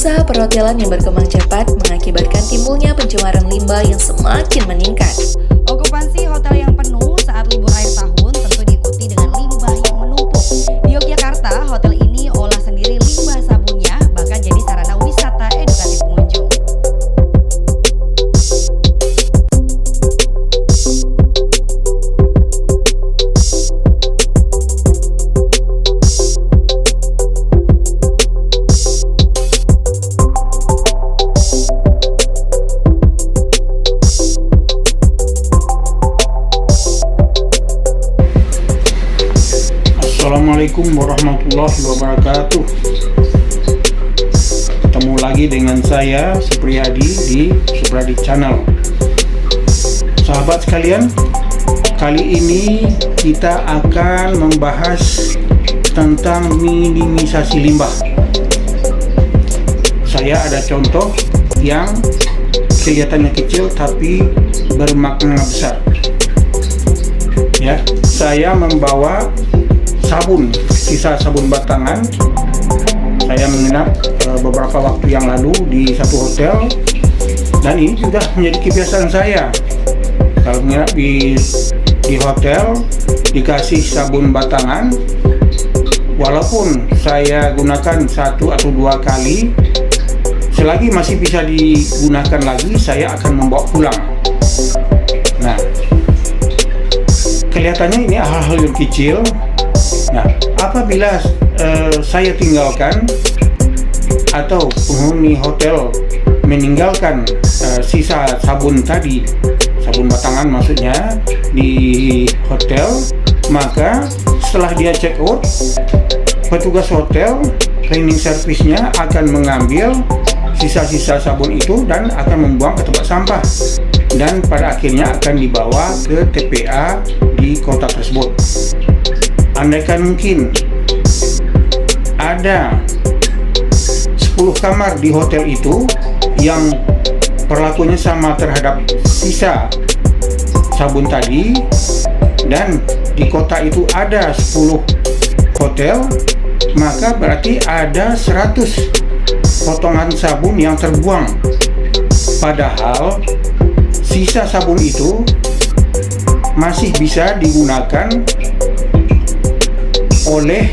Usaha perhotelan yang berkembang cepat mengakibatkan timbulnya pencemaran limbah yang semakin meningkat. Okupansi hotel yang penuh saat libur akhir tahun tentu diikuti dengan limbah yang menumpuk. Di Yogyakarta, hotel ini olah sendiri limbah sabunnya, bahkan jadi sarana wisata edukatif pengunjung. Assalamualaikum warahmatullahi wabarakatuh. Ketemu lagi dengan saya Supriyadi di Supriyadi Channel. Sahabat sekalian, kali ini kita akan membahas tentang minimisasi limbah. Saya ada contoh yang kelihatannya kecil tapi bermakna besar. Ya, saya membawa sabun, sisa sabun batangan. Saya menginap beberapa waktu yang lalu di satu hotel, dan ini sudah menjadi kebiasaan saya. Kalau menginap di hotel dikasih sabun batangan, walaupun saya gunakan 1 atau 2 kali, selagi masih bisa digunakan lagi, saya akan membawa pulang. Nah, kelihatannya ini hal-hal yang kecil. Nah, apabila saya tinggalkan atau penghuni hotel meninggalkan sisa sabun tadi, sabun batangan maksudnya, di hotel, maka setelah dia check out, petugas hotel cleaning service-nya akan mengambil sisa-sisa sabun itu dan akan membuang ke tempat sampah, dan pada akhirnya akan dibawa ke TPA di kota tersebut. Andaikan mungkin ada 10 kamar di hotel itu yang perlakuannya sama terhadap sisa sabun tadi, dan di kota itu ada 10 hotel, maka berarti ada 100 potongan sabun yang terbuang. Padahal sisa sabun itu masih bisa digunakan oleh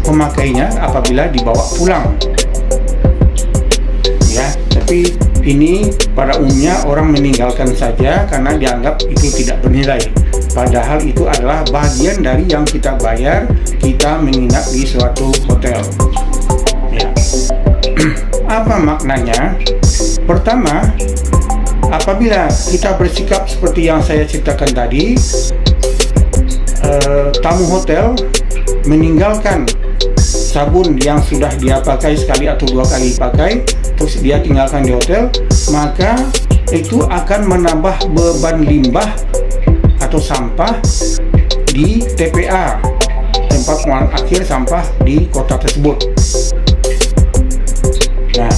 pemakainya apabila dibawa pulang. Ya, tapi ini pada umumnya orang meninggalkan saja karena dianggap itu tidak bernilai. Padahal itu adalah bagian dari yang kita bayar kita menginap di suatu hotel. Ya. Apa maknanya? Pertama, apabila kita bersikap seperti yang saya ceritakan tadi, tamu hotel meninggalkan sabun yang sudah dia pakai sekali atau 2 kali pakai, terus dia tinggalkan di hotel, maka itu akan menambah beban limbah atau sampah di TPA, tempat pembuangan akhir sampah di kota tersebut. Nah,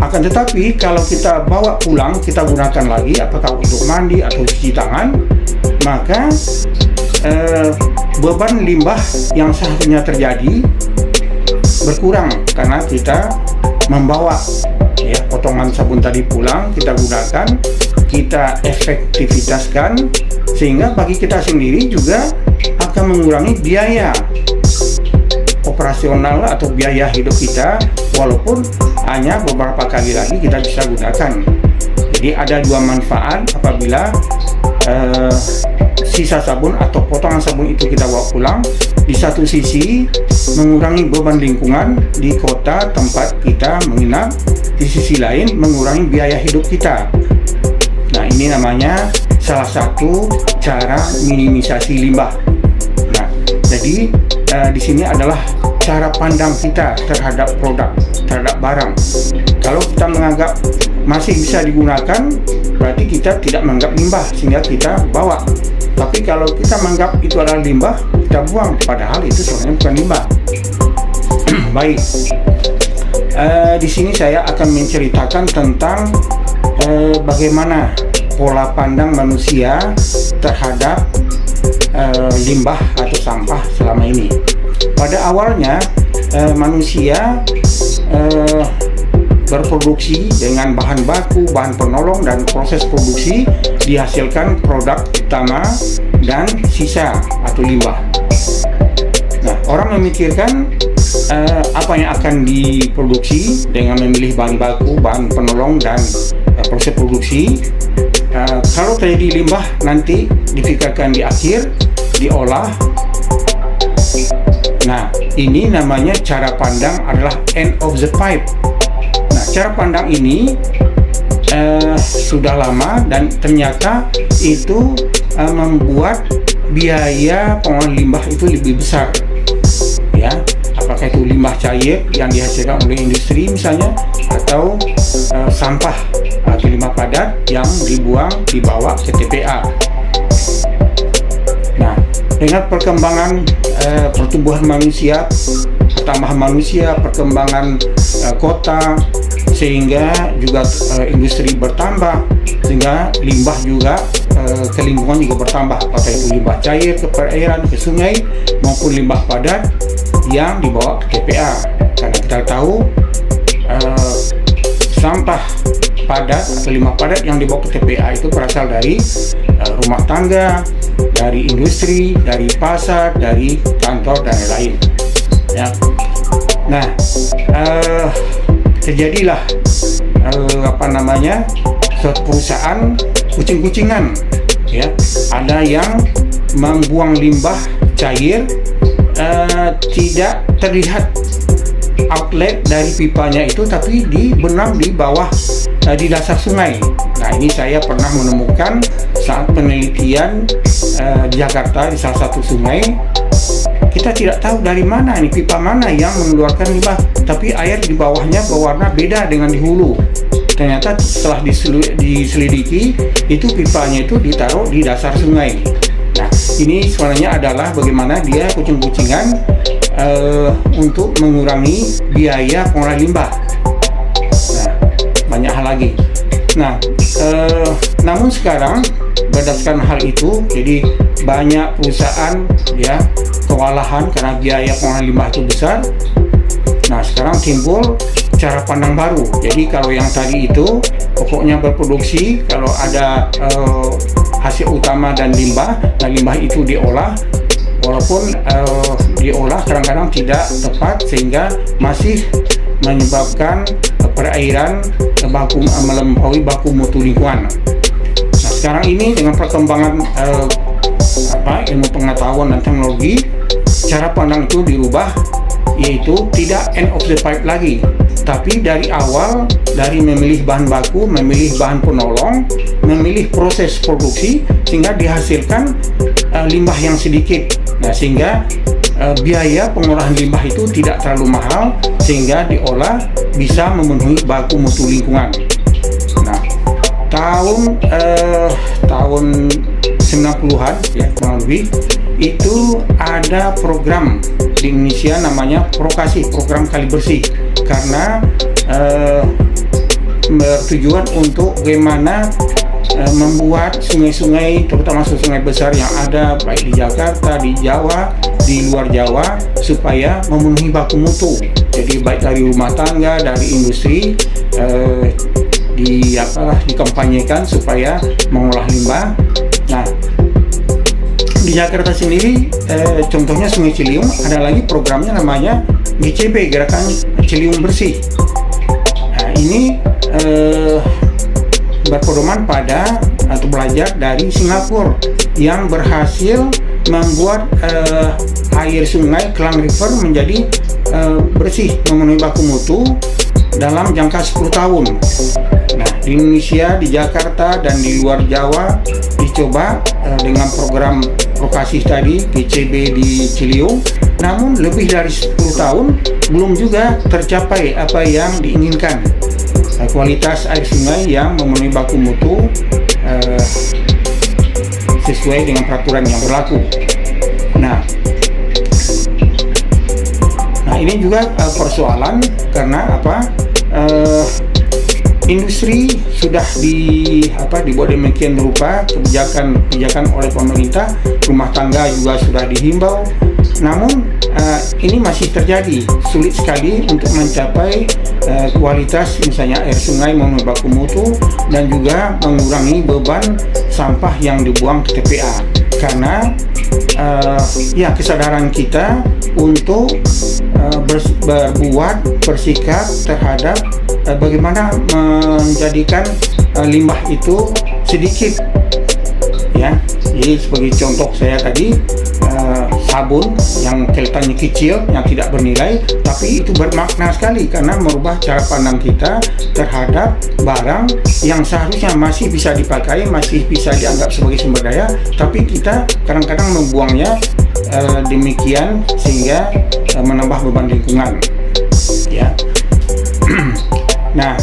akan tetapi kalau kita bawa pulang, kita gunakan lagi, apakah untuk mandi atau cuci tangan, maka beban limbah yang seharusnya terjadi berkurang karena kita membawa potongan sabun tadi pulang, kita gunakan, kita efektivitaskan, sehingga bagi kita sendiri juga akan mengurangi biaya operasional atau biaya hidup kita, walaupun hanya beberapa kali lagi kita bisa gunakan. Jadi ada 2 manfaat apabila sisa sabun atau potongan sabun itu kita bawa pulang. Di satu sisi mengurangi beban lingkungan di kota tempat kita menginap, di sisi lain mengurangi biaya hidup kita. Nah, ini namanya salah satu cara minimisasi limbah. Nah, jadi di sini adalah cara pandang kita terhadap produk, terhadap barang. Kalau kita menganggap masih bisa digunakan, berarti kita tidak menganggap limbah sehingga kita bawa. Tapi kalau kita menganggap itu adalah limbah, kita buang, padahal itu sebenarnya bukan limbah. Baik, di sini saya akan menceritakan tentang bagaimana pola pandang manusia terhadap limbah atau sampah selama ini. Pada awalnya manusia berproduksi dengan bahan baku, bahan penolong, dan proses produksi dihasilkan produk utama dan sisa atau limbah. Nah, orang memikirkan apa yang akan diproduksi dengan memilih bahan baku, bahan penolong, dan proses produksi. Kalau terjadi limbah nanti dipikirkan di akhir, diolah. Nah, ini namanya cara pandang adalah end of the pipe. Nah, cara pandang ini sudah lama dan ternyata itu membuat biaya pengolahan limbah itu lebih besar. Ya, apakah itu limbah cair yang dihasilkan oleh industri misalnya, atau sampah atau limbah padat yang dibawa ke TPA. Nah, dengan perkembangan pertumbuhan manusia, pertambahan manusia, perkembangan kota, sehingga juga industri bertambah, sehingga limbah juga ke lingkungan juga bertambah, apakah itu limbah cair ke perairan, ke sungai, maupun limbah padat yang dibawa ke TPA. Karena kita tahu sampah padat atau limbah padat yang dibawa ke TPA itu berasal dari rumah tangga, dari industri, dari pasar, dari kantor, dan lain-lain. Ya. Nah, terjadilah suatu perusahaan kucing-kucingan. Ya, ada yang membuang limbah cair, tidak terlihat outlet dari pipanya itu, tapi dibenam di bawah di dasar sungai. Nah, ini saya pernah menemukan saat penelitian di Jakarta di salah satu sungai. Kita tidak tahu dari mana ini pipa mana yang mengeluarkan limbah, tapi air di bawahnya berwarna beda dengan di hulu. Ternyata setelah diselidiki, itu pipanya itu ditaruh di dasar sungai. Nah, ini sebenarnya adalah bagaimana dia kucing-kucingan untuk mengurangi biaya pengolahan limbah. Nah, banyak hal lagi. Nah, namun sekarang berdasarkan hal itu, jadi banyak perusahaan ya kewalahan karena biaya pengolahan limbah itu besar. Nah, sekarang timbul cara pandang baru. Jadi kalau yang tadi itu pokoknya berproduksi, kalau ada hasil utama dan limbah, nah limbah itu diolah, walaupun diolah kadang-kadang tidak tepat sehingga masih menyebabkan perairan melampaui baku mutu lingkungan. Nah, sekarang ini dengan perkembangan ilmu pengetahuan dan teknologi, cara pandang itu dirubah, yaitu tidak end of the pipe lagi, tapi dari awal, dari memilih bahan baku, memilih bahan penolong, memilih proses produksi, sehingga dihasilkan limbah yang sedikit. Nah, sehingga biaya pengolahan limbah itu tidak terlalu mahal, sehingga diolah bisa memenuhi baku mutu lingkungan. Nah, tahun 90-an ya kurang lebih, itu ada program di Indonesia namanya Prokasi, program kali bersih, karena bertujuan untuk bagaimana membuat sungai-sungai, terutama sungai besar yang ada baik di Jakarta, di Jawa, di luar Jawa, supaya memenuhi baku mutu. Jadi baik dari rumah tangga, dari industri, dikampanyekan supaya mengolah limbah. Nah, di Jakarta sendiri, contohnya Sungai Ciliwung, ada lagi programnya namanya GCB, Gerakan Ciliwung Bersih. Nah, ini berpedoman pada atau belajar dari Singapura yang berhasil membuat air sungai Klang River menjadi bersih, memenuhi baku mutu dalam jangka 10 tahun. Nah, di Indonesia, di Jakarta, dan di luar Jawa dicoba dengan program Prokasi tadi, GCB di Ciliwung. Namun lebih dari 10 tahun belum juga tercapai apa yang diinginkan, kualitas air sungai yang memenuhi baku mutu sesuai dengan peraturan yang berlaku. Nah, ini juga persoalan karena apa? industri sudah dibuat demikian rupa kebijakan oleh pemerintah, rumah tangga juga sudah dihimbau. Namun ini masih terjadi, sulit sekali untuk mencapai kualitas misalnya air sungai memenuhi baku mutu dan juga mengurangi beban sampah yang dibuang ke TPA. Karena kesadaran kita untuk bersikap terhadap bagaimana menjadikan limbah itu sedikit, ya. Jadi sebagai contoh saya tadi, sabun yang kelihatannya kecil, yang tidak bernilai, tapi itu bermakna sekali karena merubah cara pandang kita terhadap barang yang seharusnya masih bisa dipakai, masih bisa dianggap sebagai sumber daya, tapi kita kadang-kadang membuangnya demikian sehingga menambah beban lingkungan, ya. Nah,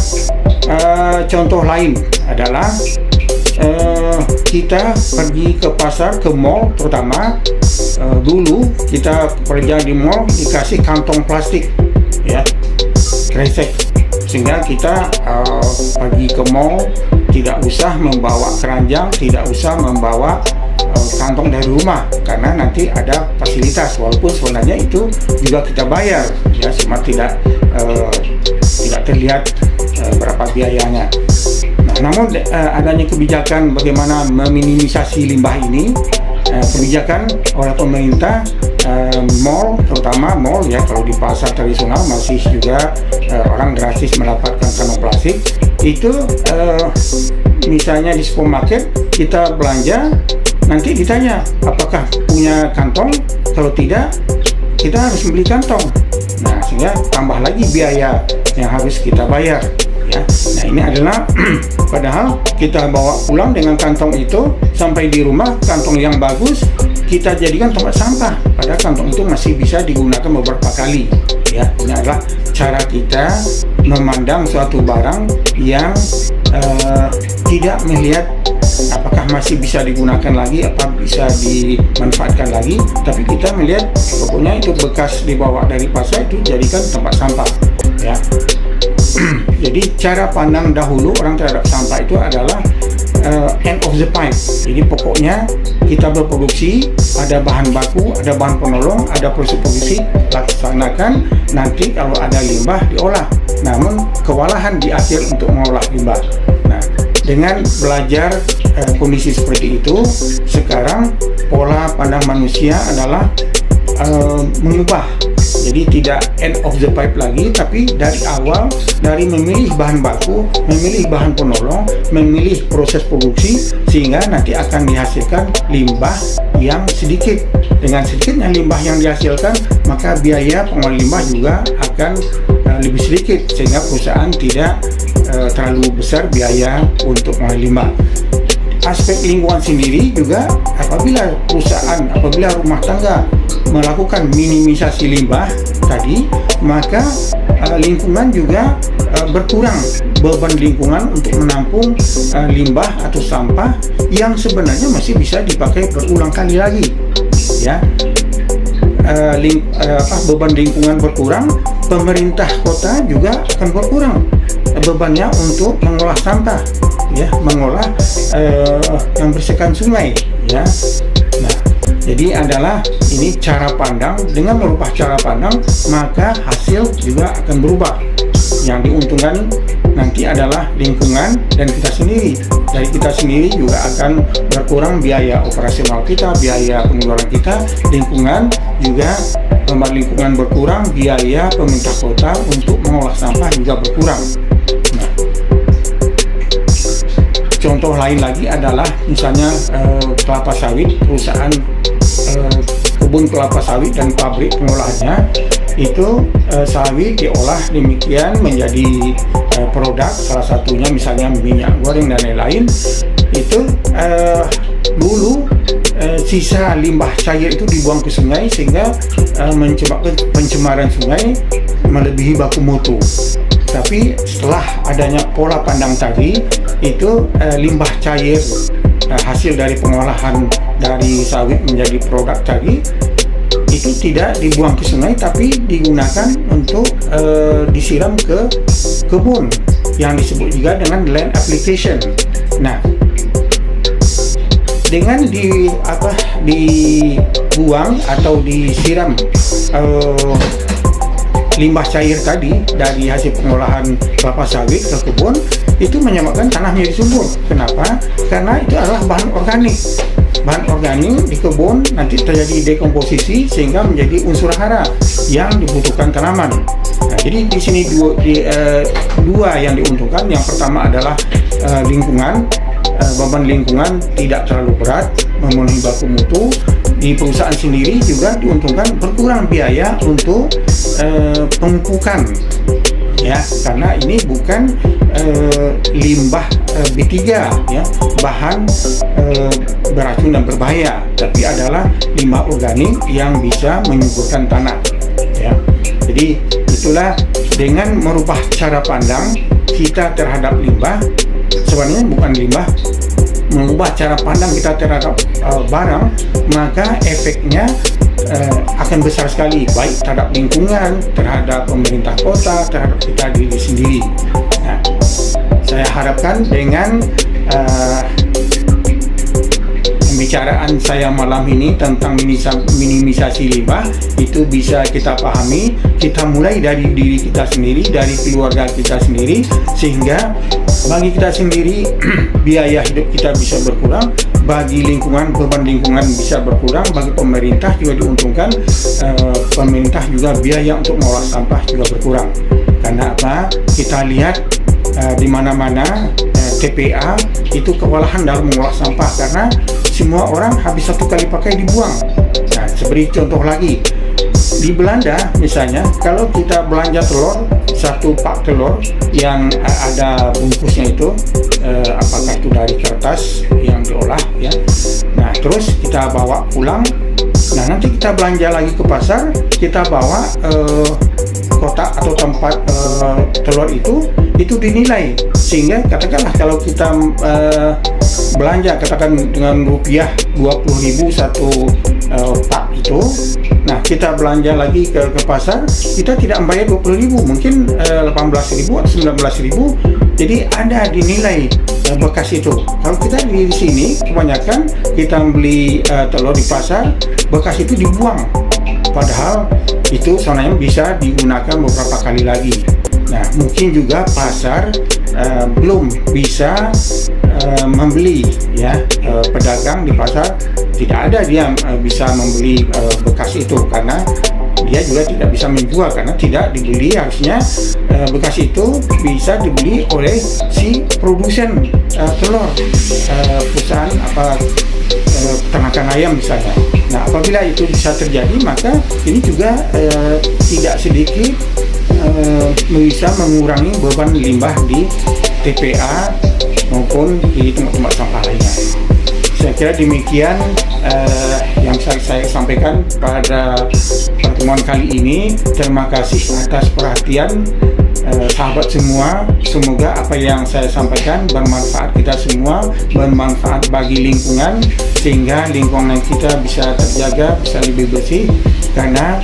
contoh lain adalah kita pergi ke pasar, ke mall terutama. Dulu kita kerja di mall dikasih kantong plastik, ya, kresek, sehingga kita pergi ke mall tidak usah membawa keranjang, tidak usah membawa kantong dari rumah karena nanti ada fasilitas, walaupun sebenarnya itu juga kita bayar, ya, cuma tidak terlihat berapa biayanya. Namun adanya kebijakan bagaimana meminimisasi limbah ini, kebijakan oleh pemerintah, mall, terutama mall, ya, kalau di pasar tradisional masih juga orang drastis mendapatkan kantong plastik. Itu misalnya di supermarket kita belanja, nanti ditanya apakah punya kantong, kalau tidak kita harus beli kantong. Nah, sehingga tambah lagi biaya yang harus kita bayar, ya. Nah, ini adalah padahal kita bawa pulang dengan kantong itu sampai di rumah, kantong yang bagus kita jadikan tempat sampah, padahal kantong itu masih bisa digunakan beberapa kali, ya. Ini adalah cara kita memandang suatu barang yang tidak melihat apakah masih bisa digunakan lagi, apa bisa dimanfaatkan lagi, tapi kita melihat pokoknya itu bekas dibawa dari pasar itu jadikan tempat sampah, ya. Jadi cara pandang dahulu orang terhadap sampah itu adalah end of the pipe. Jadi pokoknya kita berproduksi, ada bahan baku, ada bahan penolong, ada proses produksi, laksanakan, nanti kalau ada limbah diolah. Namun kewalahan di akhir untuk mengolah limbah. Nah, dengan belajar kondisi seperti itu, sekarang pola pandang manusia adalah mengubah. Jadi tidak end of the pipe lagi, tapi dari awal, dari memilih bahan baku, memilih bahan penolong, memilih proses produksi, sehingga nanti akan dihasilkan limbah yang sedikit. Dengan sedikitnya limbah yang dihasilkan, maka biaya pengolahan limbah juga akan lebih sedikit, sehingga perusahaan tidak terlalu besar biaya untuk pengolahan limbah. Aspek lingkungan sendiri juga, apabila perusahaan, apabila rumah tangga melakukan minimisasi limbah tadi, maka lingkungan juga berkurang beban lingkungan untuk menampung limbah atau sampah yang sebenarnya masih bisa dipakai berulang kali lagi, ya. Beban lingkungan berkurang, pemerintah kota juga akan berkurang bebannya untuk mengolah sampah, ya, mengolah yang bersihkan sungai, ya. Nah, jadi adalah ini cara pandang. Dengan merubah cara pandang, maka hasil juga akan berubah. Yang diuntungkan nanti adalah lingkungan dan kita sendiri. Dari kita sendiri juga akan berkurang biaya operasional kita, biaya pengeluaran kita. Lingkungan juga, lingkungan berkurang, biaya pemerintah kota untuk mengolah sampah juga berkurang. Nah, contoh lain lagi adalah misalnya kelapa sawit, perusahaan kebun kelapa sawit dan pabrik pengolahannya itu sawit diolah demikian menjadi produk, salah satunya misalnya minyak goreng dan lain-lain. Itu dulu sisa limbah cair itu dibuang ke sungai sehingga menyebabkan pencemaran sungai melebihi baku mutu. Tapi setelah adanya pola pandang tadi, itu limbah cair hasil dari pengolahan dari sawit menjadi produk tadi itu tidak dibuang ke sungai, tapi digunakan untuk disiram ke kebun, yang disebut juga dengan land application. Nah, dengan dibuang atau disiram limbah cair tadi dari hasil pengolahan kelapa sawit ke kebun, itu menyebabkan tanah menjadi subur. Kenapa? Karena itu adalah bahan organik. Bahan organik di kebun nanti terjadi dekomposisi sehingga menjadi unsur hara yang dibutuhkan tanaman. Nah, jadi di sini dua yang diuntungkan. Yang pertama adalah lingkungan, beban lingkungan tidak terlalu berat, memenuhi baku mutu. Di perusahaan sendiri juga diuntungkan, berkurang biaya untuk pemupukan, ya, karena ini bukan limbah B3, ya, bahan beracun dan berbahaya, tapi adalah limbah organik yang bisa menyuburkan tanah, ya. Jadi itulah, dengan merubah cara pandang kita terhadap limbah, sebenarnya bukan limbah, mengubah cara pandang kita terhadap barang, maka efeknya akan besar sekali, baik terhadap lingkungan, terhadap pemerintah kota, terhadap kita diri sendiri. Nah, saya harapkan dengan pembicaraan saya malam ini tentang minimisasi limbah itu bisa kita pahami. Kita mulai dari diri kita sendiri, dari keluarga kita sendiri, sehingga bagi kita sendiri biaya hidup kita bisa berkurang, bagi lingkungan, beban lingkungan bisa berkurang, bagi pemerintah juga diuntungkan. Pemerintah juga biaya untuk mengolah sampah juga berkurang. Karena apa? Kita lihat di mana-mana TPA itu kewalahan dalam mengolah sampah karena semua orang habis satu kali pakai dibuang. Nah, seperti contoh lagi, di Belanda misalnya, kalau kita belanja telur, satu pak telur yang ada bungkusnya itu, apakah itu dari kertas yang diolah, ya. Nah, terus kita bawa pulang. Nah, nanti kita belanja lagi ke pasar, kita bawa kotak atau tempat telur itu dinilai, sehingga katakanlah kalau kita belanja katakan dengan rupiah 20.000 satu pak itu, nah kita belanja lagi ke pasar, kita tidak membayar 20.000, mungkin 18.000 atau 19.000. Jadi ada dinilai bekas itu. Kalau kita di sini kebanyakan kita beli telur di pasar, bekas itu dibuang, padahal itu sebenarnya bisa digunakan beberapa kali lagi. Nah, mungkin juga pasar belum bisa membeli, ya, pedagang di pasar tidak ada dia bisa membeli bekas itu, karena dia juga tidak bisa menjual karena tidak dibeli. Harusnya bekas itu bisa dibeli oleh si produsen telur, perusahaan peternakan ayam misalnya. Nah, apabila itu bisa terjadi, maka ini juga tidak sedikit bisa mengurangi beban limbah di TPA maupun di tempat-tempat sampah lainnya. Saya kira demikian yang saya sampaikan pada pertemuan kali ini. Terima kasih atas perhatian sahabat semua. Semoga apa yang saya sampaikan bermanfaat kita semua, bermanfaat bagi lingkungan, sehingga lingkungan kita bisa terjaga, bisa lebih bersih. Karena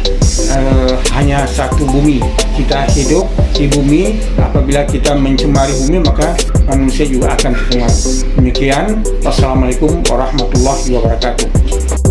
hanya satu bumi, kita hidup di bumi. Apabila kita mencemari bumi, maka manusia juga akan tercemar. Demikian, wassalamualaikum warahmatullahi wabarakatuh.